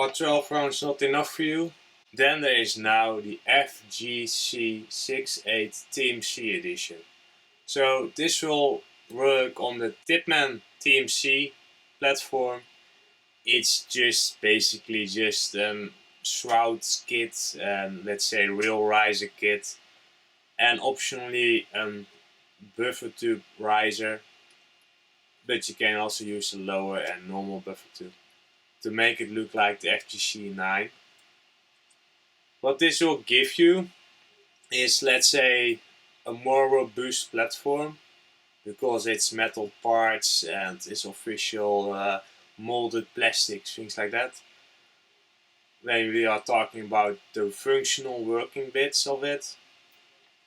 or 12 rounds not enough for you, then there is now the FGC68 TMC edition. So this will work on the TIppmann TMC platform. It's just basically just Shroud kit and let's say real riser kit, and optionally buffer tube riser, but you can also use a lower and normal buffer tube to make it look like the FGC9. What this will give you is, let's say, a more robust platform because it's metal parts and it's official molded plastics, things like that. When we are talking about the functional working bits of it.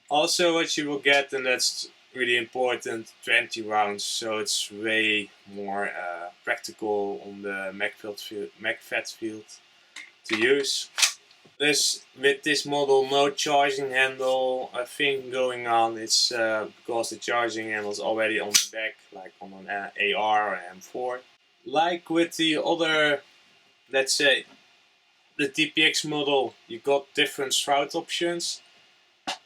Also what you will get, and that's really important, 20 rounds, so it's way more practical on the magfed field to use. With this model, no charging handle thing going on. It's because the charging handle is already on the back, like on an AR or M4. Like with the other, let's say, the TPX model, you got different shroud options.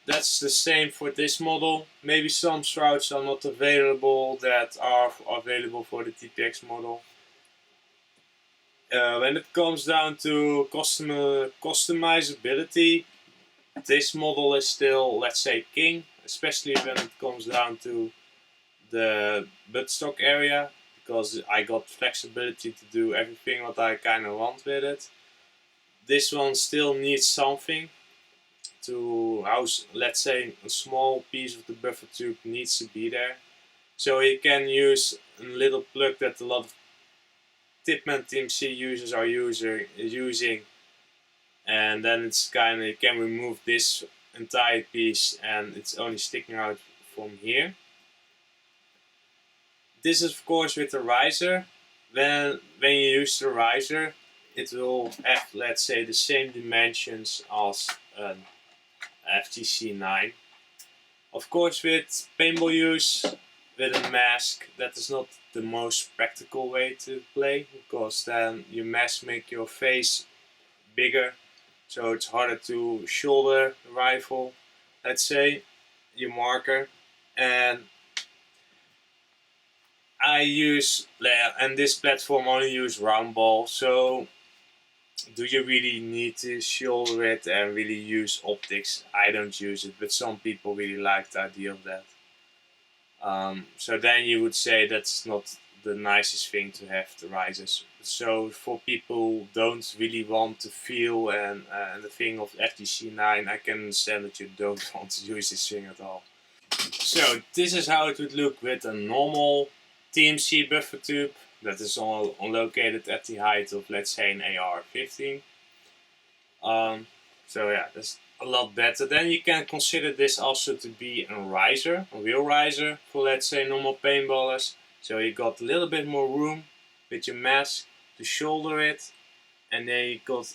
That's the same for this model. Maybe some shrouds are not available that are available for the TPX model. When it comes down to customizability, this model is still, let's say, king, especially when it comes down to the buttstock area, because I got flexibility to do everything what I kind of want with it. This one still needs something to house, let's say, a small piece of the buffer tube needs to be there. So you can use a little plug that a lot of TIppmann TMC users are using, and then it's kind of, you can remove this entire piece and it's only sticking out from here. This is of course with the riser. When you use the riser, it will have, let's say, the same dimensions as an FGC9. Of course, with paintball use, with a mask, that is not the most practical way to play, because then your mask make your face bigger, so it's harder to shoulder the rifle, let's say, your marker. And I use, and this platform only use round ball, so do you really need to shoulder it and really use optics? I don't use it, but some people really like the idea of that. So then you would say that's not the nicest thing to have the risers. So for people who don't really want to feel and the thing of FGC9, I can understand that you don't want to use this thing at all. So this is how it would look with a normal TMC buffer tube that is all located at the height of, let's say, an AR-15. So yeah, that's a lot better. Then you can consider this also to be a riser, a real riser for, let's say, normal paintballers. So you got a little bit more room with your mask to shoulder it, and then you got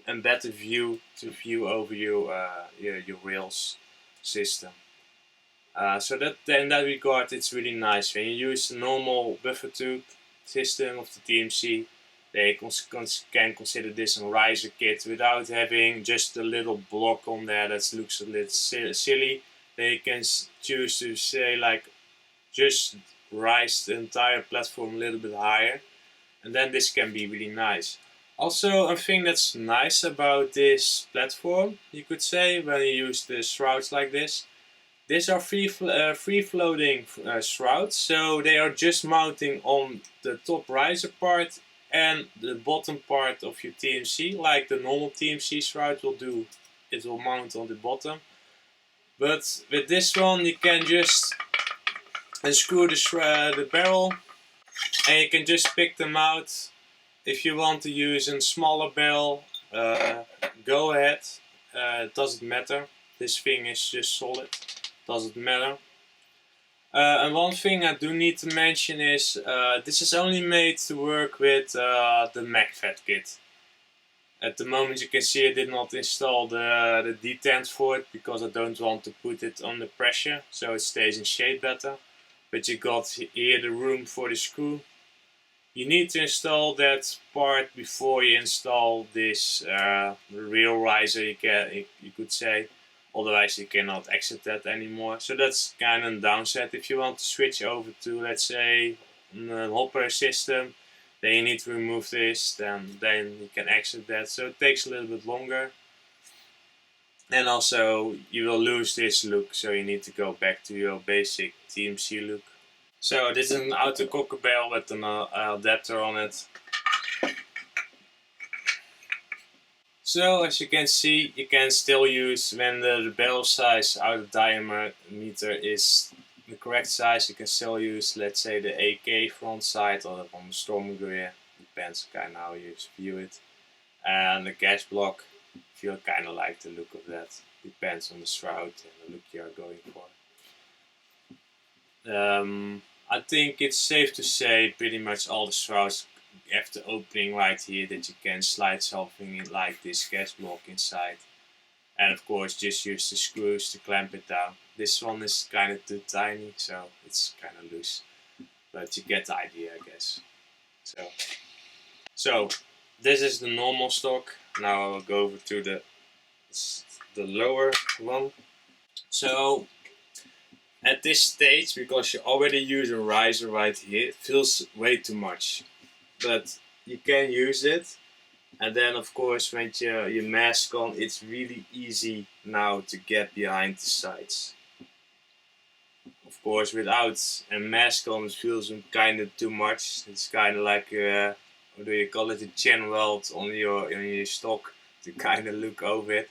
a better view to view over your rails system. So that in that regard, it's really nice. When you use a normal buffer tube system of the TMC, they can consider this a riser kit without having just a little block on there that looks a little silly. They can choose to say, like, just rise the entire platform a little bit higher, and then this can be really nice. Also, a thing that's nice about this platform, you could say, when you use the shrouds like this, these are free-floating shrouds, so they are just mounting on the top riser part and the bottom part of your TMC, like the normal TMC shroud will do. It will mount on the bottom. But with this one, you can just unscrew the barrel, and you can just pick them out. If you want to use a smaller barrel, go ahead. It doesn't matter. This thing is just solid. Doesn't matter. And one thing I do need to mention is this is only made to work with the magfed kit. At the moment, you can see I did not install the detent for it because I don't want to put it under pressure, so it stays in shape better. But you got here the room for the screw. you need to install that part before you install this real riser, you could say. Otherwise you cannot exit that anymore. So that's kind of a downside. If you want to switch over to, let's say, a hopper system, then you need to remove this, then you can exit that. So it takes a little bit longer. And also you will lose this look, so you need to go back to your basic TMC look. So this is an auto cocker barrel with an adapter on it. So as you can see, you can still use, when the barrel size outer diameter is the correct size, you can still use, let's say, the AK front side or on the Storm Gear, depends kind of how you view it. And the gas block, if you kind of like the look of that, depends on the shroud and the look you are going for. I think it's safe to say pretty much all the shrouds have the opening right here that you can slide something in like this gas block inside. And of course just use the screws to clamp it down. This one is kind of too tiny, so it's kind of loose. But you get the idea, I guess. So this is the normal stock. Now I will go over to the lower one. So at this stage, because you already use a riser right here, it feels way too much. But you can use it. And then of course when your mask on, it's really easy now to get behind the sides. Of course without a mask on it feels kind of too much. It's kind of like, what do you call it, a chin weld on your stock to kind of look over it.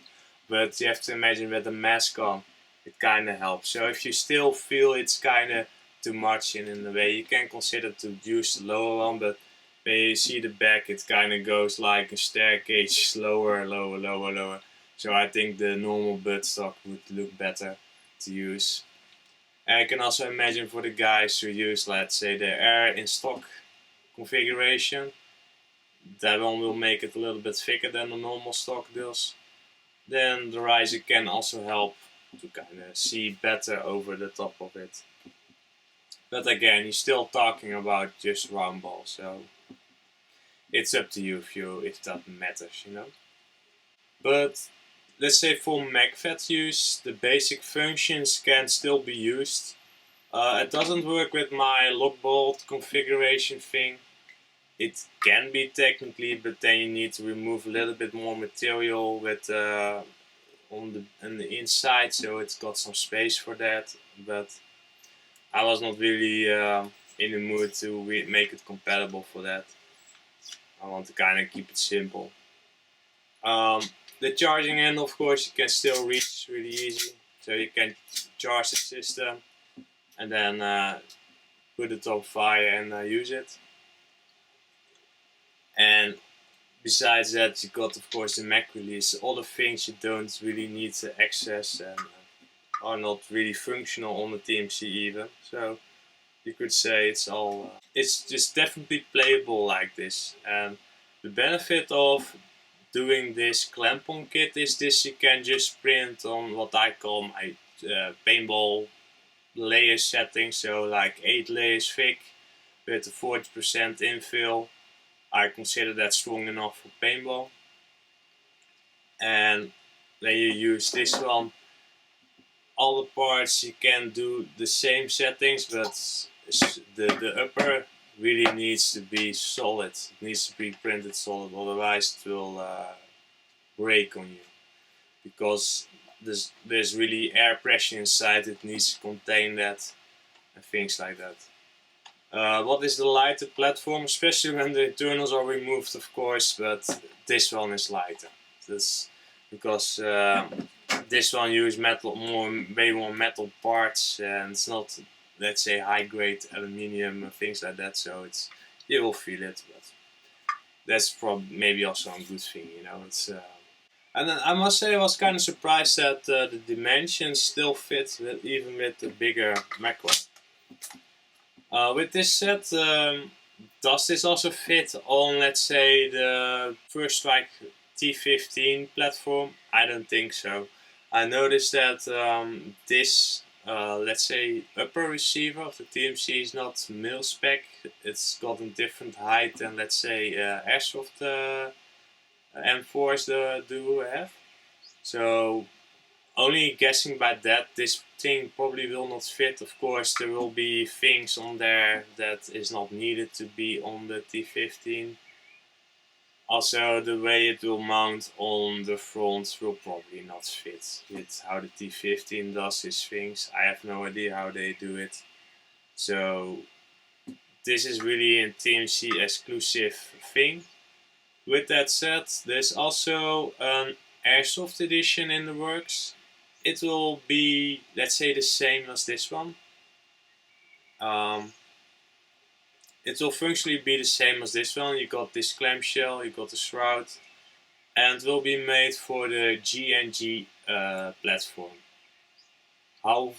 But you have to imagine with the mask on, it kind of helps. So if you still feel it's kind of too much in the way, you can consider to use the lower one. But when you see the back, it kind of goes like a staircase, lower, lower, lower, lower. So I think the normal buttstock would look better to use. And I can also imagine for the guys who use, let's say, the air in stock configuration, that one will make it a little bit thicker than the normal stock does. Then the riser can also help to kind of see better over the top of it. But again, you're still talking about just round ball, so it's up to you if that matters, you know. But let's say for magfed use, the basic functions can still be used. It doesn't work with my lock bolt configuration thing. It can be technically, but then you need to remove a little bit more material with on the inside, so it's got some space for that. But I was not really in the mood to make it compatible for that. I want to kind of keep it simple. The charging end, of course, you can still reach really easy. So you can charge the system and then put it on fire and use it. And besides that, you got, of course, the Mac release. All the things you don't really need to access and are not really functional on the TMC even. So you could say it's all, it's just definitely playable like this. And the benefit of doing this clamp-on kit is this: you can just print on what I call my paintball layer setting. So like 8 layers thick with a 40% infill. I consider that strong enough for paintball. And then you use this one. All the parts you can do the same settings, but the upper really needs to be solid. It needs to be printed solid, otherwise it will break on you. Because there's really air pressure inside, it needs to contain that and things like that. What is the lighter platform, especially when the internals are removed, of course, but this one is lighter. That's because this one uses way more metal parts, and it's not, let's say, high grade aluminium and things like that, so you will feel it, but that's probably maybe also a good thing, you know. And then I must say I was kind of surprised that the dimensions still fit even with the bigger macro. With this set, does this also fit on, let's say, the First Strike T15 platform? I don't think so. I noticed that this let's say upper receiver of the TMC is not mil spec. It's got a different height than, let's say, airsoft M4s do have. So only guessing by that, this thing probably will not fit. Of course, there will be things on there that is not needed to be on the T15. Also, the way it will mount on the front will probably not fit with how the T15 does its things. I have no idea how they do it. So this is really a TMC exclusive thing. With that said, there's also an airsoft edition in the works. It will be, let's say, the same as this one. It will functionally be the same as this one. You got this clamshell, you got the shroud, and will be made for the GNG platform. How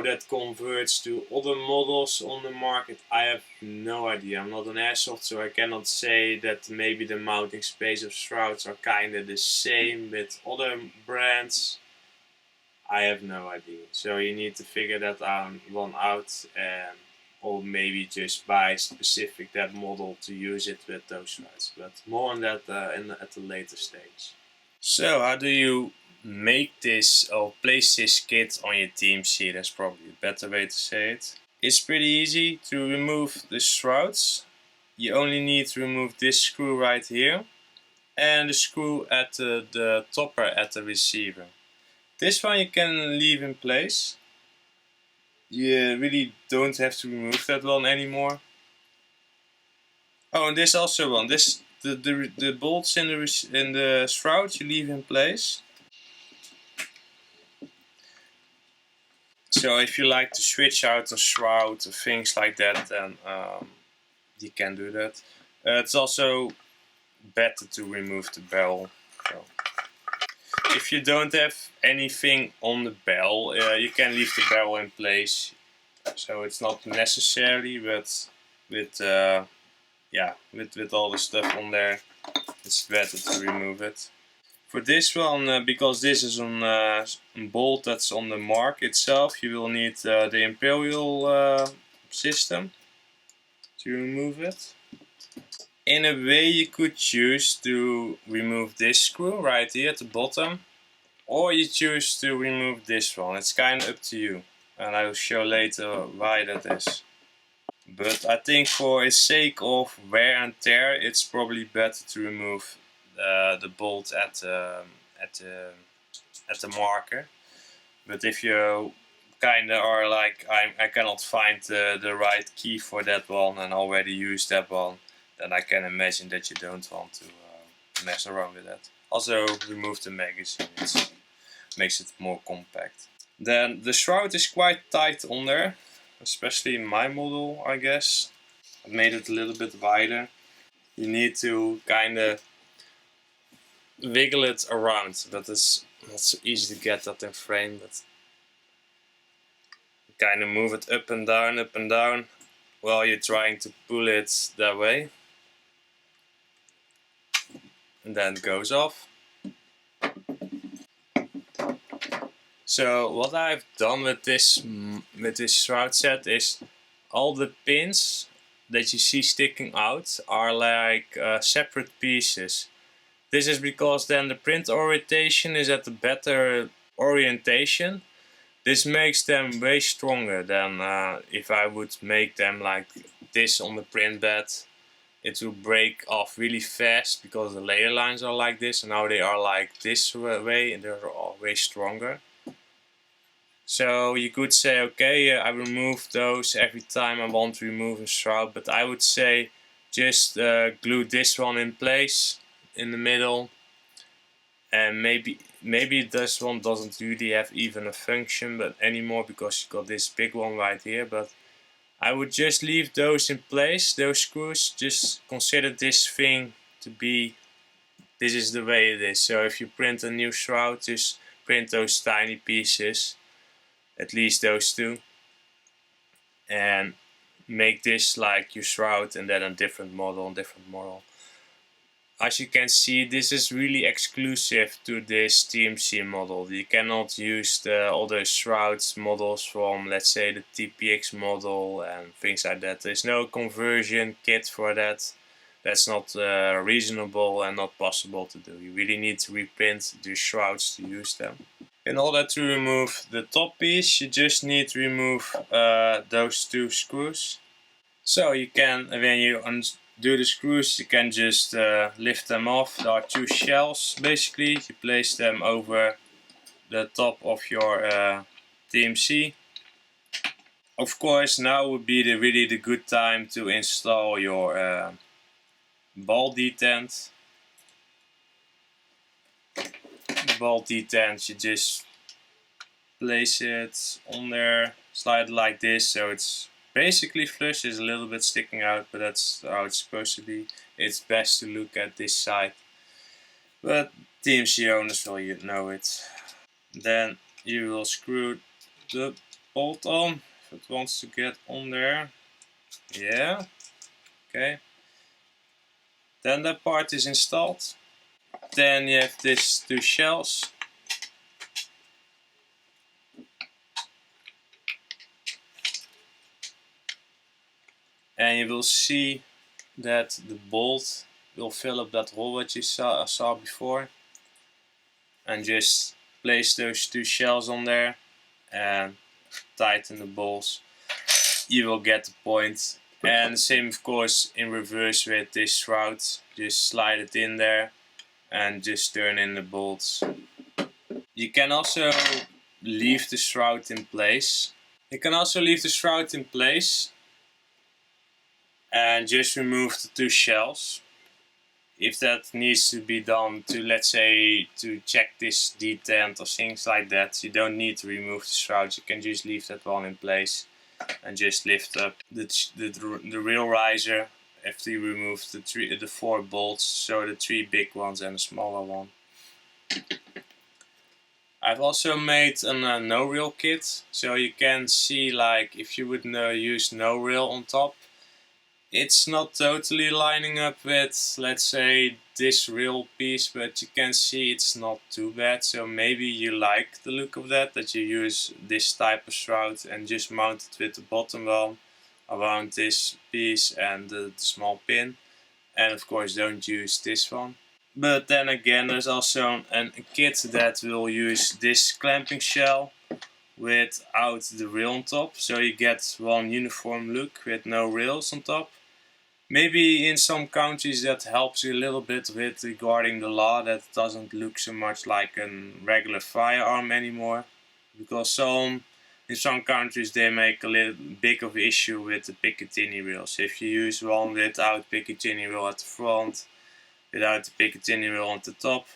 that converts to other models on the market, I have no idea. I'm not an airsoft, so I cannot say that maybe the mounting space of shrouds are kinda the same with other brands. I have no idea. So you need to figure that one out, or maybe just buy specific that model to use it with those shrouds. But more on that at a later stage. So how do you make this or place this kit on your TMC? That's probably a better way to say it. It's pretty easy to remove the shrouds. You only need to remove this screw right here and the screw at the topper at the receiver. This one you can leave in place. You really don't have to remove that one anymore. Oh, and this also one. The bolts in the shroud you leave in place. So if you like to switch out a shroud or things like that, then you can do that. It's also better to remove the barrel. So if you don't have anything on the barrel, you can leave the barrel in place. So it's not necessary, but with all the stuff on there, it's better to remove it. For this one, because this is a bolt that's on the mark itself, you will need the imperial system to remove it. In a way, you could choose to remove this screw right here at the bottom, or you choose to remove this one. It's kind of up to you, and I will show later why that is. But I think for the sake of wear and tear, it's probably better to remove the bolt at the marker. But if you kinda are like I cannot find the right key for that one and already use that one, then I can imagine that you don't want to mess around with that. Also remove the magazine, it makes it more compact. Then the shroud is quite tight on there, especially in my model, I guess. I made it a little bit wider. You need to kinda wiggle it around, but it's not so easy to get that in frame, but kind of move it up and down while you're trying to pull it that way, and then it goes off. So what I've done with this shroud set is all the pins that you see sticking out are like separate pieces. This is because then the print orientation is at a better orientation. This makes them way stronger than if I would make them like this on the print bed. It will break off really fast because the layer lines are like this, and now they are like this way and they're all way stronger. So you could say, okay, I remove those every time I want to remove a shroud, but I would say just glue this one in place in the middle, and maybe this one doesn't really have even a function but anymore because you got this big one right here, but I would just leave those in place, those screws. Just consider this thing to be, this is the way it is. So if you print a new shroud, just print those tiny pieces, at least those two, and make this like your shroud and then a different model. as you can see, this is really exclusive to this TMC model. You cannot use the other Shroud models from, let's say, the TPX model and things like that. There's no conversion kit for that. That's not reasonable and not possible to do. You really need to reprint the Shrouds to use them. In order to remove the top piece, you just need to remove those two screws. So you can, when you undo the screws, you can just lift them off. There are two shells basically. You place them over the top of your TMC. Of course, now would be really the good time to install your ball detent. The ball detent, you just place it on there, slide it like this, so it's basically flush. Is a little bit sticking out, but that's how it's supposed to be. It's best to look at this side, but TMC owners will know it. Then you will screw the bolt on if it wants to get on there. Yeah, okay. Then that part is installed. Then you have these two shells. And you will see that the bolt will fill up that hole that you saw before. And just place those two shells on there and tighten the bolts. You will get the point. And the same of course in reverse with this shroud. Just slide it in there and just turn in the bolts. You can also leave the shroud in place. And just remove the two shells. If that needs to be done to, let's say, to check this detent or things like that, you don't need to remove the shroud. You can just leave that one in place and just lift up the real riser after you remove the four bolts, so the three big ones and a smaller one. I've also made a no reel kit, so you can see, like, if you would use no reel on top, it's not totally lining up with, let's say, this reel piece, but you can see it's not too bad. So maybe you like the look of that you use this type of shroud and just mount it with the bottom one around this piece and the small pin. And of course don't use this one. But then again, there's also a kit that will use this clamping shell without the rail on top, so you get one uniform look with no rails on top. Maybe in some countries that helps you a little bit with regarding the law, that it doesn't look so much like a regular firearm anymore, because in some countries they make a little big of an issue with the Picatinny rails. If you use one without Picatinny rail at the front, without the Picatinny rail on the top,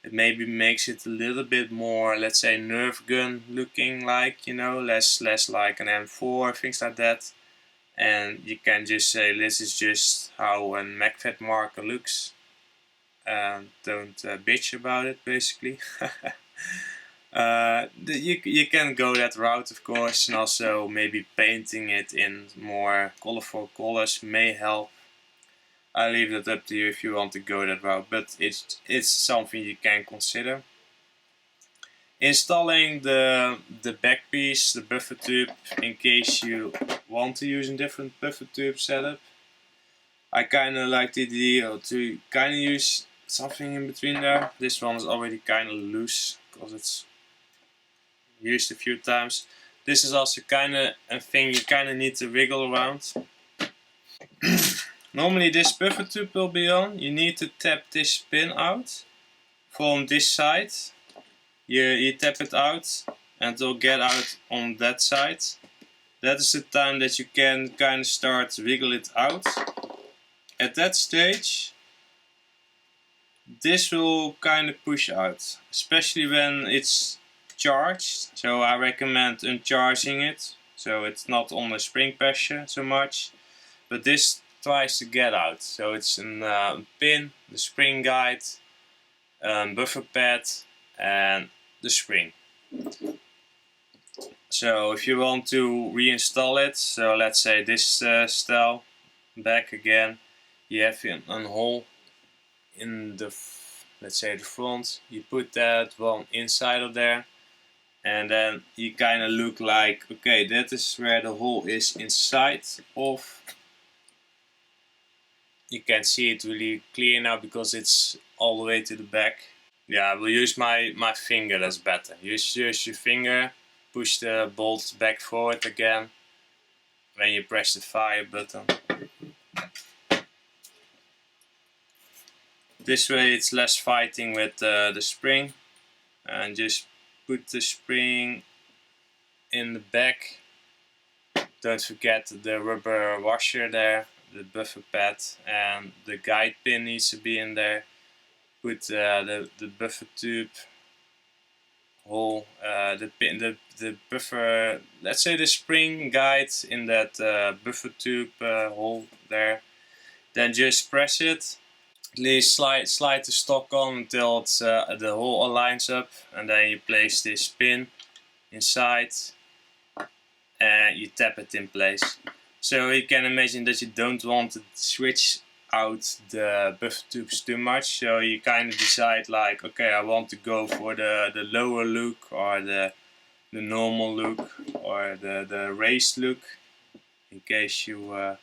it maybe makes it a little bit more, let's say, Nerf gun looking, like, you know, less like an M4, things like that. And you can just say this is just how a magfed marker looks, and don't bitch about it, basically. You can go that route, of course, and also maybe painting it in more colorful colors may help. I leave that up to you if you want to go that route, but it's something you can consider. Installing the back piece, the buffer tube, in case you want to use a different buffer tube setup. I kinda like the idea to kinda use something in between there. This one is already kinda loose because it's used a few times. This is also kinda a thing you kinda need to wiggle around. Normally this buffer tube will be on. You need to tap this pin out from this side. You tap it out and it will get out on that side. That is the time that you can kind of start to wiggle it out. At that stage, this will kind of push out, especially when it's charged. So I recommend uncharging it, so it's not on the spring pressure so much. But this tries to get out. So it's a pin, the spring guide, buffer pad, and the spring. So if you want to reinstall it, so let's say this style, back again, you have a hole in the, let's say the front, you put that one inside of there, and then you kind of look like, okay, that is where the hole is inside of. You can see it really clear now because it's all the way to the back. Yeah, I will use my finger, that's better. Use your finger, push the bolts back forward again when you press the fire button. This way it's less fighting with the spring, and just put the spring in the back. Don't forget the rubber washer there, the buffer pad, and the guide pin needs to be in there. Put the buffer tube hole, the buffer, let's say the spring guide in that buffer tube hole there. Then just press it. At least slide the stock on until it's, the hole aligns up, and then you place this pin inside and you tap it in place. So you can imagine that you don't want to switch out the buffer tubes too much, so you kind of decide like, okay, I want to go for the lower look, or the normal look, or the raised look, in case you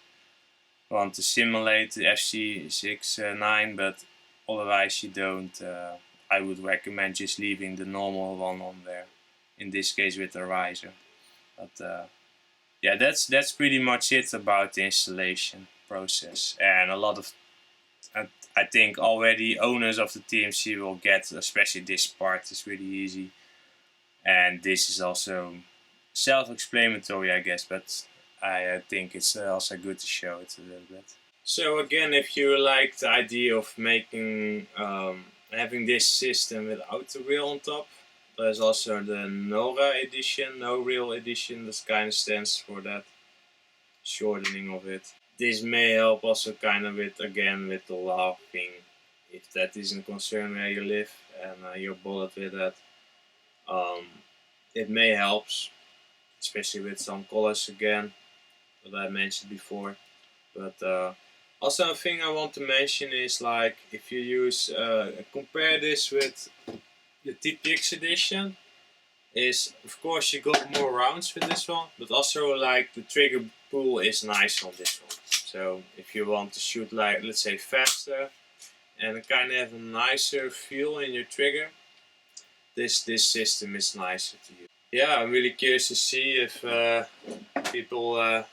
want to simulate the FGC9, but otherwise you don't. I would recommend just leaving the normal one on there, in this case with the riser. But yeah, that's pretty much it about the installation process, and a lot of, I think already owners of the TMC will get, especially this part is really easy, and this is also self-explanatory, I guess, but I think it's also good to show it a little bit. So again, if you like the idea of making having this system without the reel on top, there's also the NORA edition, no reel edition. That kind of stands for that shortening of it. This may help also kind of with, again, with the laughing, if that isn't a concern where you live and you're bothered with that. It may help, especially with some colors again, that I mentioned before. But also a thing I want to mention is, like, if you use, compare this with the TPX edition, is of course you got more rounds with this one, but also like the trigger pull is nice on this one. So if you want to shoot, like, let's say faster and kind of have a nicer feel in your trigger, this system is nicer to use. Yeah, I'm really curious to see if people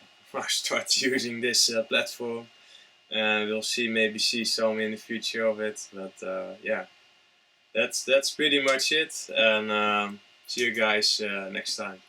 start using this platform, and we'll maybe see some in the future of it. But yeah, that's pretty much it, and see you guys next time.